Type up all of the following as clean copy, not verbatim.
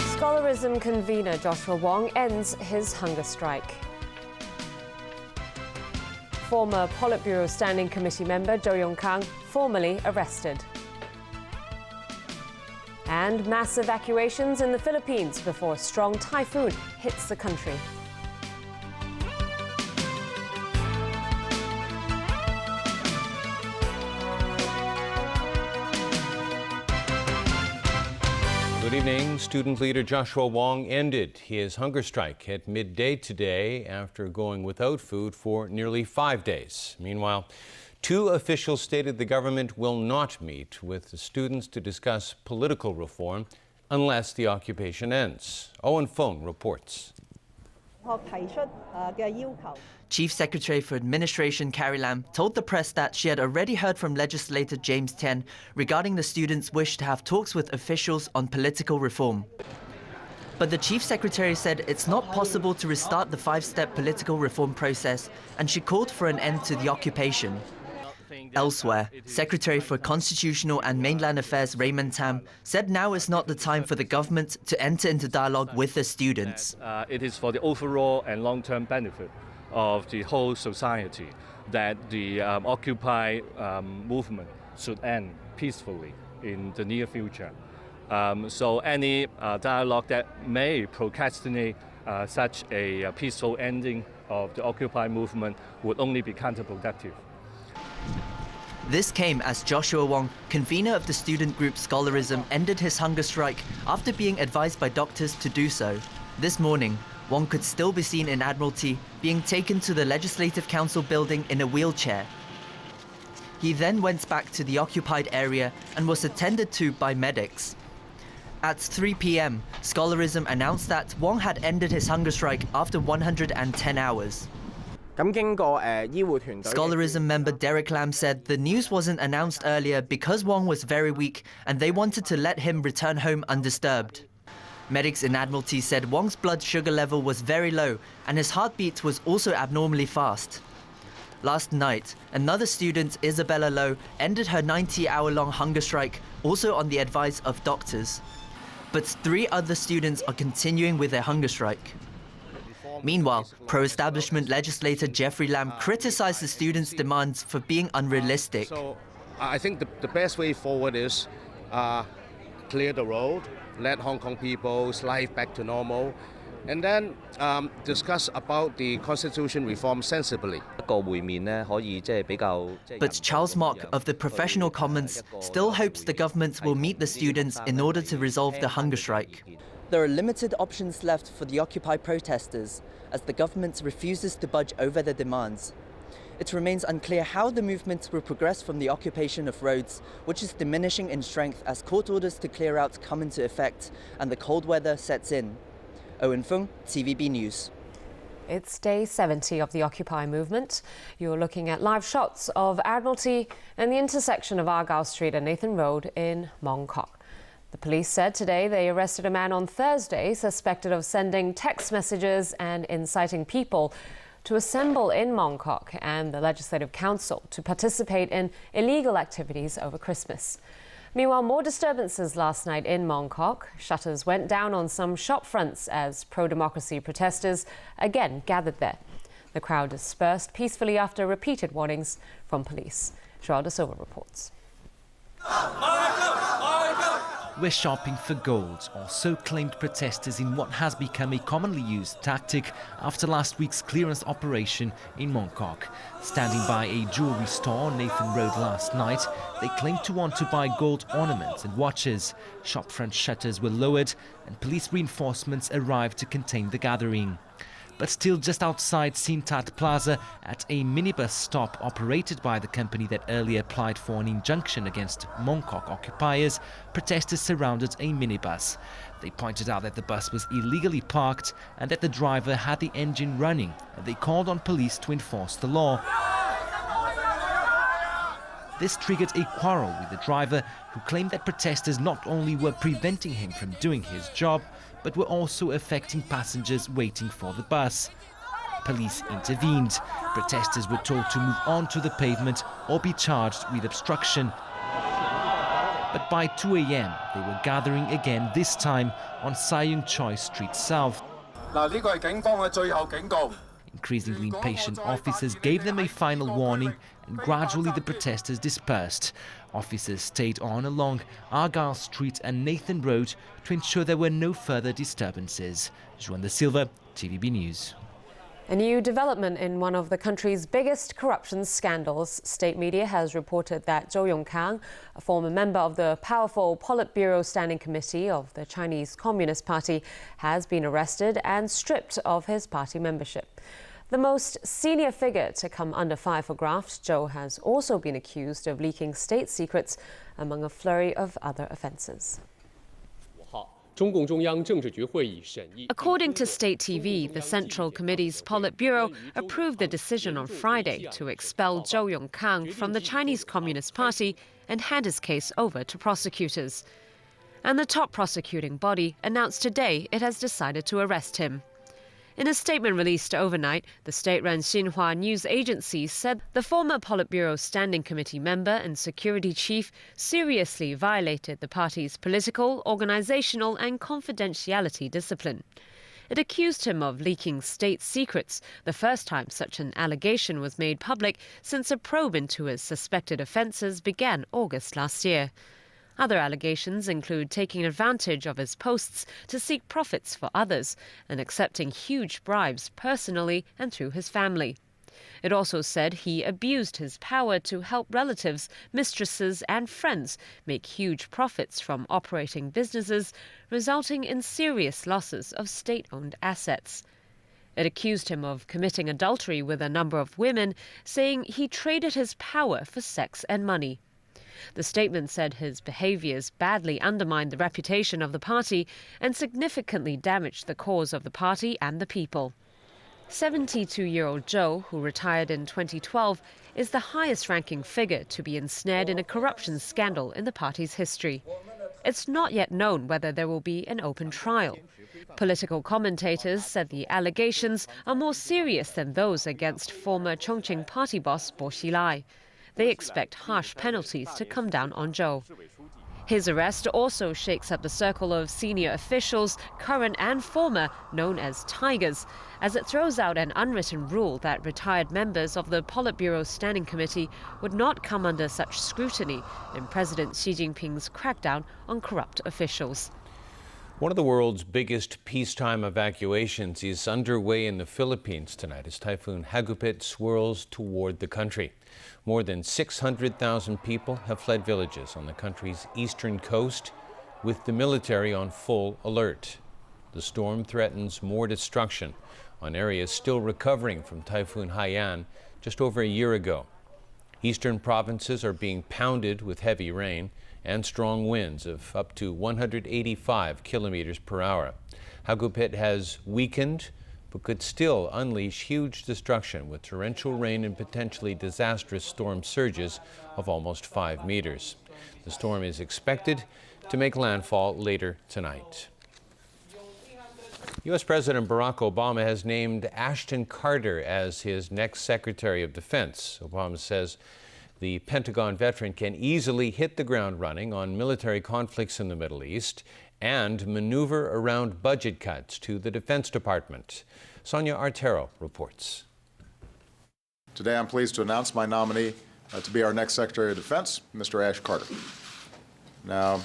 Scholarism convener Joshua Wong ends his hunger strike. Former Politburo Standing Committee member Jo Yong-kang formally arrested. And mass evacuations in the Philippines before a strong typhoon hits the country. Good evening. Student leader Joshua Wong ended his hunger strike at midday today after going without food for nearly 5 days. Meanwhile, two officials stated the government will not meet with the students to discuss political reform unless the occupation ends. Owen Fong reports. Chief Secretary for Administration Carrie Lam told the press that she had already heard from legislator James Tien regarding the students' wish to have talks with officials on political reform. But the Chief Secretary said it's not possible to restart the five-step political reform process, and she called for an end to the occupation. Elsewhere, Secretary for Constitutional and Mainland Affairs Raymond Tam said now is not the time for the government to enter into dialogue with the students. It is for the overall and long-term benefit of the whole society that the Occupy movement should end peacefully in the near future. So any dialogue that may procrastinate such a peaceful ending of the Occupy movement would only be counterproductive. This came as Joshua Wong, convener of the student group Scholarism, ended his hunger strike after being advised by doctors to do so. This morning, Wong could still be seen in Admiralty, being taken to the Legislative Council building in a wheelchair. He then went back to the occupied area and was attended to by medics. At 3 p.m, Scholarism announced that Wong had ended his hunger strike after 110 hours. Scholarism member Derek Lam said the news wasn't announced earlier because Wong was very weak and they wanted to let him return home undisturbed. Medics in Admiralty said Wong's blood sugar level was very low and his heartbeat was also abnormally fast. Last night, another student, Isabella Low, ended her 90-hour-long hunger strike, also on the advice of doctors. But 3 other students are continuing with their hunger strike. Meanwhile, pro-establishment legislator Jeffrey Lam criticized the students' demands for being unrealistic. So I think the best way forward is clear the road, let Hong Kong people's life back to normal, and then discuss about the constitution reform sensibly. But Charles Mock of the Professional Commons still hopes the government will meet the students in order to resolve the hunger strike. There are limited options left for the Occupy protesters, as the government refuses to budge over their demands. It remains unclear how the movement will progress from the occupation of roads, which is diminishing in strength as court orders to clear out come into effect and the cold weather sets in. Owen Fung, TVB News. It's day 70 of the Occupy movement. You're looking at live shots of Admiralty and the intersection of Argyle Street and Nathan Road in Mong Kok. The police said today they arrested a man on Thursday suspected of sending text messages and inciting people to assemble in Mong Kok and the Legislative Council to participate in illegal activities over Christmas. Meanwhile, more disturbances last night in Mong Kok. Shutters went down on some shop fronts as pro-democracy protesters again gathered there. The crowd dispersed peacefully after repeated warnings from police. Joao de Silva reports. We're shopping for gold, or so claimed protesters in what has become a commonly used tactic after last week's clearance operation in Mong Kok. Standing by a jewellery store on Nathan Road last night, they claimed to want to buy gold ornaments and watches. Shopfront shutters were lowered and police reinforcements arrived to contain the gathering. But still just outside Sintat Plaza, at a minibus stop operated by the company that earlier applied for an injunction against Mong Kok occupiers, protesters surrounded a minibus. They pointed out that the bus was illegally parked and that the driver had the engine running, and they called on police to enforce the law. This triggered a quarrel with the driver, who claimed that protesters not only were preventing him from doing his job, but were also affecting passengers waiting for the bus. police intervened. Protesters were told to move on to the pavement or be charged with obstruction. But by 2 a.m, they were gathering again, this time on Sayung Choi Street South. Increasingly impatient officers gave them a final warning, and gradually the protesters dispersed. Officers stayed on along Argyle Street and Nathan Road to ensure there were no further disturbances. João da Silva, TVB News. A new development in one of the country's biggest corruption scandals. State media has reported that Zhou Yongkang, a former member of the powerful Politburo Standing Committee of the Chinese Communist Party, has been arrested and stripped of his party membership. The most senior figure to come under fire for graft, Zhou has also been accused of leaking state secrets, among a flurry of other offences. According to State TV, the Central Committee's Politburo approved the decision on Friday to expel Zhou Yongkang from the Chinese Communist Party and hand his case over to prosecutors. And the top prosecuting body announced today it has decided to arrest him. In a statement released overnight, the state-run Xinhua news agency said the former Politburo Standing Committee member and security chief seriously violated the party's political, organizational and confidentiality discipline. It accused him of leaking state secrets, the first time such an allegation was made public since a probe into his suspected offences began August last year. Other allegations include taking advantage of his posts to seek profits for others and accepting huge bribes personally and through his family. It also said he abused his power to help relatives, mistresses and friends make huge profits from operating businesses, resulting in serious losses of state-owned assets. It accused him of committing adultery with a number of women, saying he traded his power for sex and money. The statement said his behaviours badly undermined the reputation of the party and significantly damaged the cause of the party and the people. 72-year-old Zhou, who retired in 2012, is the highest-ranking figure to be ensnared in a corruption scandal in the party's history. It's not yet known whether there will be an open trial. Political commentators said the allegations are more serious than those against former Chongqing party boss Bo Xilai. They expect harsh penalties to come down on Zhou. His arrest also shakes up the circle of senior officials, current and former, known as Tigers, as it throws out an unwritten rule that retired members of the Politburo Standing Committee would not come under such scrutiny in President Xi Jinping's crackdown on corrupt officials. One of the world's biggest peacetime evacuations is underway in the Philippines tonight as Typhoon Hagupit swirls toward the country. More than 600,000 people have fled villages on the country's eastern coast, with the military on full alert. The storm threatens more destruction on areas still recovering from Typhoon Haiyan just over a year ago. Eastern provinces are being pounded with heavy rain and strong winds of up to 185 kilometers per hour. Hagupit has weakened, but could still unleash huge destruction with torrential rain and potentially disastrous storm surges of almost 5 meters. The storm is expected to make landfall later tonight. U.S. President Barack Obama has named Ashton Carter as his next Secretary of Defense. Obama says the Pentagon veteran can easily hit the ground running on military conflicts in the Middle East and maneuver around budget cuts to the Defense Department. Sonia Artero reports. Today I'm pleased to announce my nominee to be our next Secretary of Defense, Mr. Ash Carter. Now,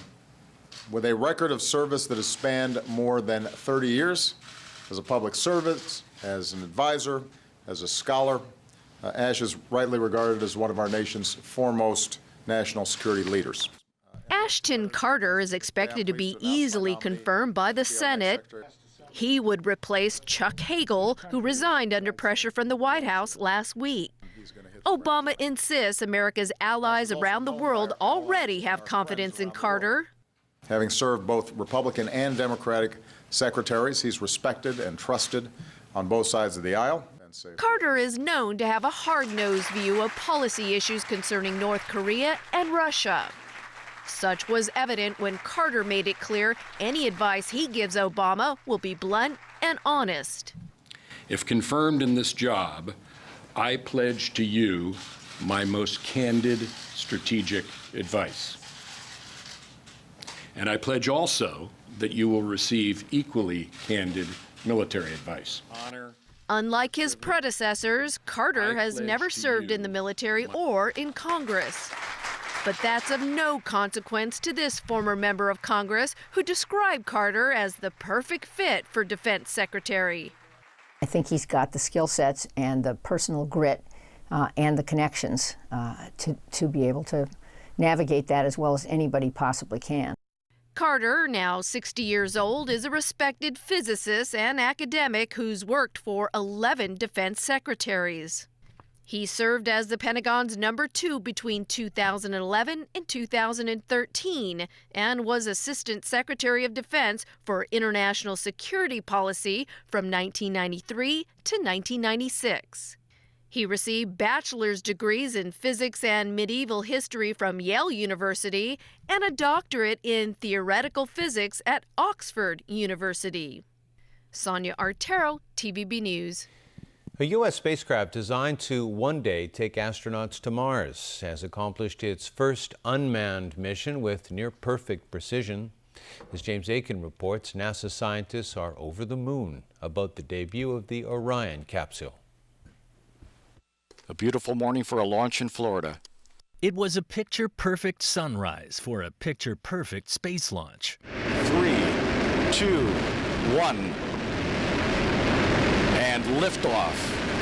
with a record of service that has spanned more than 30 years, as a public servant, as an advisor, as a scholar, Ash is rightly regarded as one of our nation's foremost national security leaders. Ashton Carter is expected to be easily confirmed by the Senate. He would replace Chuck Hagel, who resigned under pressure from the White House last week. Obama insists America's allies around the world already have confidence in Carter. Having served both Republican and Democratic secretaries, he's respected and trusted on both sides of the aisle. Carter is known to have a hard-nosed view of policy issues concerning North Korea and Russia. Such was evident when Carter made it clear any advice he gives Obama will be blunt and honest. If confirmed in this job, I pledge to you my most candid strategic advice. And I pledge also that you will receive equally candid military advice. Unlike his predecessors, Carter has never served in the military or in Congress. But that's of no consequence to this former member of Congress who described Carter as the perfect fit for Defense Secretary. I think he's got the skill sets and the personal grit and the connections to be able to navigate that as well as anybody possibly can. Carter, now 60 years old, is a respected physicist and academic who's worked for 11 defense secretaries. He served as the Pentagon's #2 between 2011 and 2013 and was Assistant Secretary of Defense for International Security Policy from 1993 to 1996. He received bachelor's degrees in physics and medieval history from Yale University and a doctorate in theoretical physics at Oxford University. Sonia Artero, TVB News. A U.S. spacecraft designed to one day take astronauts to Mars has accomplished its first unmanned mission with near-perfect precision. As James Aiken reports, NASA scientists are over the moon about the debut of the Orion capsule. A beautiful morning for a launch in Florida. It was a picture-perfect sunrise for a picture-perfect space launch. 3, 2, 1. And liftoff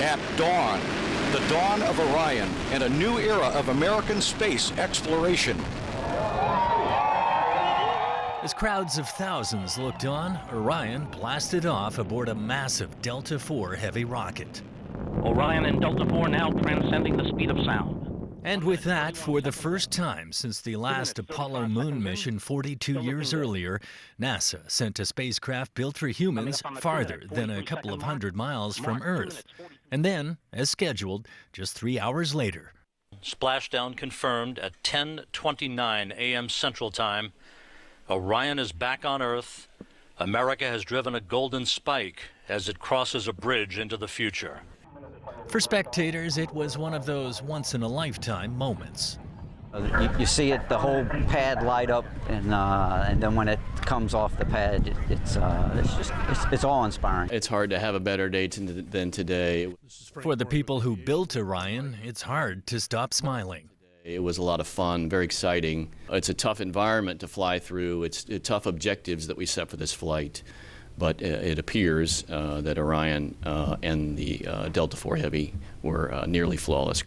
at dawn. The dawn of Orion and a new era of American space exploration. As crowds of thousands looked on, Orion blasted off aboard a massive Delta IV heavy rocket. Orion and Delta IV now transcending the speed of sound. And with that, for the first time since the last Apollo moon mission 42 years earlier, NASA sent a spacecraft built for humans farther than a couple of hundred miles from Earth. And then, as scheduled, just 3 hours later. Splashdown confirmed at 10:29 a.m. Central Time. Orion is back on Earth. America has driven a golden spike as it crosses a bridge into the future. For spectators, it was one of those once-in-a-lifetime moments. You see it, the whole pad light up, and then when it comes off the pad, it's awe-inspiring. It's hard to have a better day than today. For the people who built Orion, it's hard to stop smiling. It was a lot of fun, very exciting. It's a tough environment to fly through. It's tough objectives that we set for this flight. But it appears that Orion and the Delta IV Heavy were nearly flawless.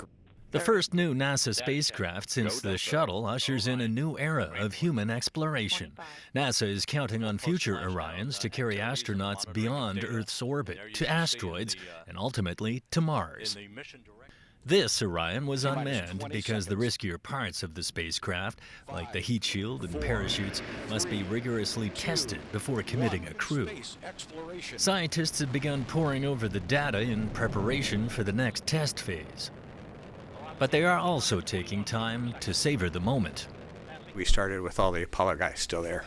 The first new NASA spacecraft since the shuttle ushers in a new era of human exploration. NASA is counting on future Orions to carry astronauts beyond Earth's orbit, to asteroids, and ultimately to Mars. This Orion was unmanned because the riskier parts of the spacecraft, like the heat shield and parachutes, must be rigorously tested before committing a crew. Scientists have begun poring over the data in preparation for the next test phase. But they are also taking time to savor the moment. We started with all the Apollo guys still there.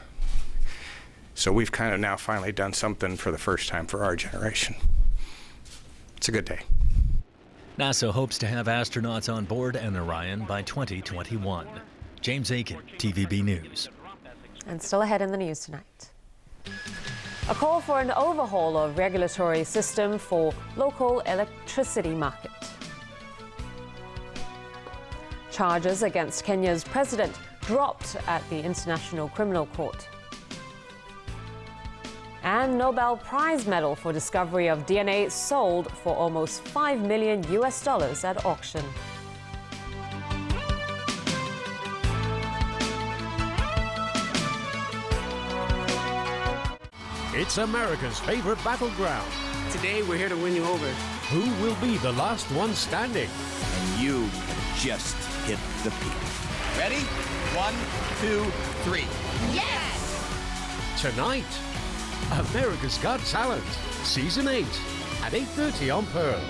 So we've kind of now finally done something for the first time for our generation. It's a good day. NASA hopes to have astronauts on board an Orion by 2021. James Aiken, TVB News. And still ahead in the news tonight. A call for an overhaul of regulatory system for local electricity market. Charges against Kenya's president dropped at the International Criminal Court. And Nobel Prize medal for discovery of DNA sold for almost $5 million at auction. It's America's favorite battleground. Today we're here to win you over. Who will be the last one standing? And you just hit the peak. Ready? 1, 2, 3. Yes! Tonight, America's Got Talent, Season 8, at 8:30 on Pearl.